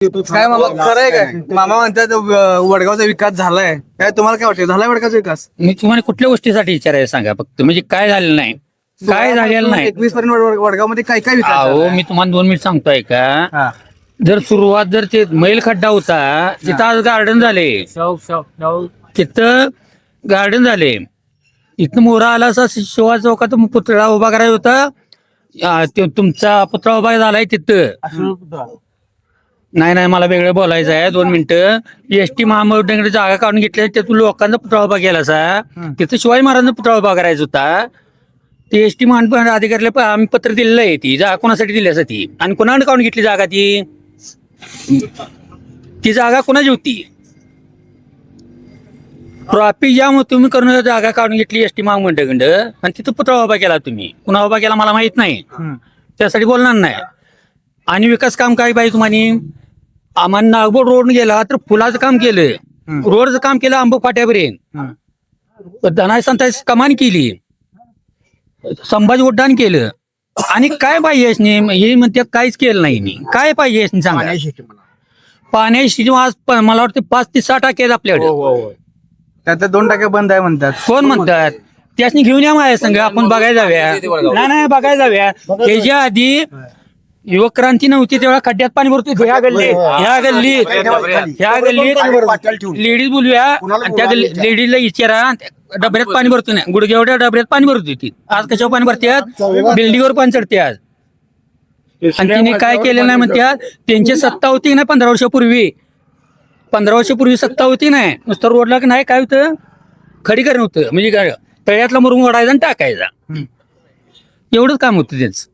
काय मामा खरं आहे काय मामा म्हणतात वडगावचा विकास झालाय काय तुम्हाला काय वाटतं झालाय वडगावचा विकास मी तुम्हाला कुठल्या गोष्टीसाठी विचारायला सांगा फक्त म्हणजे काय झालेलं नाही काय झालेलं नाही 21 पर्यंत वडगावमध्ये काय काय विकास अहो झालाय? मी तुम्हाला 2 मिनिट सांगतोय का हा. जर सुरुवात जर ते मैल खड्डा होता तिथं आज गार्डन झाले तिथं गार्डन झाले इथं मोरा आला असा शिवा चौकात पुतळा उभा करायचा होता तुमचा पुतळा उभा झालाय तिथं नाही नाही मला वेगळं बोलायचं आहे 2 मिनिटं एसटी महामंडळाकडे जागा काढून घेतल्या त्यातून लोकांचा पुतळा उभा केला असा तिथं शिवाजी महाराजांचा पुतळा उभा करायचा होता ते एसटी महामंडळ अधिकाऱ्याला आम्ही पत्र दिलेलं आहे ती जागा कोणासाठी दिल्यासाठी आणि कोणाकडे काढून घेतली जागा ती जागा कोणाची होती ट्रॉफिक जाम तुम्ही करून जागा काढून घेतली एसटी महामंडळाकडं आणि तिथं पुतळा उभा केला तुम्ही कुणा उभा केला मला माहित नाही त्यासाठी बोलणार नाही आणि विकास काम काय पाहिजे तुम्हाला आम्हाला नागपूर रोड गेला तर फुलाचं काम केलं रोडचं काम केलं आंबो फाट्यापर्यंत धनाय संतांची कमान केली संभाजी उड्डाण केलं आणि काय पाहिजे हे म्हणते काहीच केलं नाही मी काय पाहिजे सांगा पाण्याची आज मला वाटतं 5 ते 6 टाके आहेत आपल्याकडे त्यात 2 टाके बंद आहे म्हणतात कोण म्हणतात त्यासनी घेऊन या माझ्या संघ आपण बघायला जाऊया नाही बघायला जाऊया त्याच्या आधी युवक क्रांती नव्हती तेव्हा खड्ड्यात पाणी भरतो ह्या गल्लीत लेडीज बोलूया आणि त्या लेडीजला विचारा डबऱ्यात पाणी भरतो नाही गुडघ्या डबऱ्यात पाणी भरतो ती आज कशावर पाणी भरतात बिल्डिंगवर पाणी चढते आज आणि तिने काय केलेलं नाही म्हणतात त्यांची सत्ता होती ना 15 वर्षापूर्वी 15 वर्षापूर्वी सत्ता होती नाही नुसतं रोडला नाही काय होतं खडीकरण होतं म्हणजे काय तळ्यातला मुरुम ओढायचा आणि टाकायचा एवढंच काम होतं त्यांचं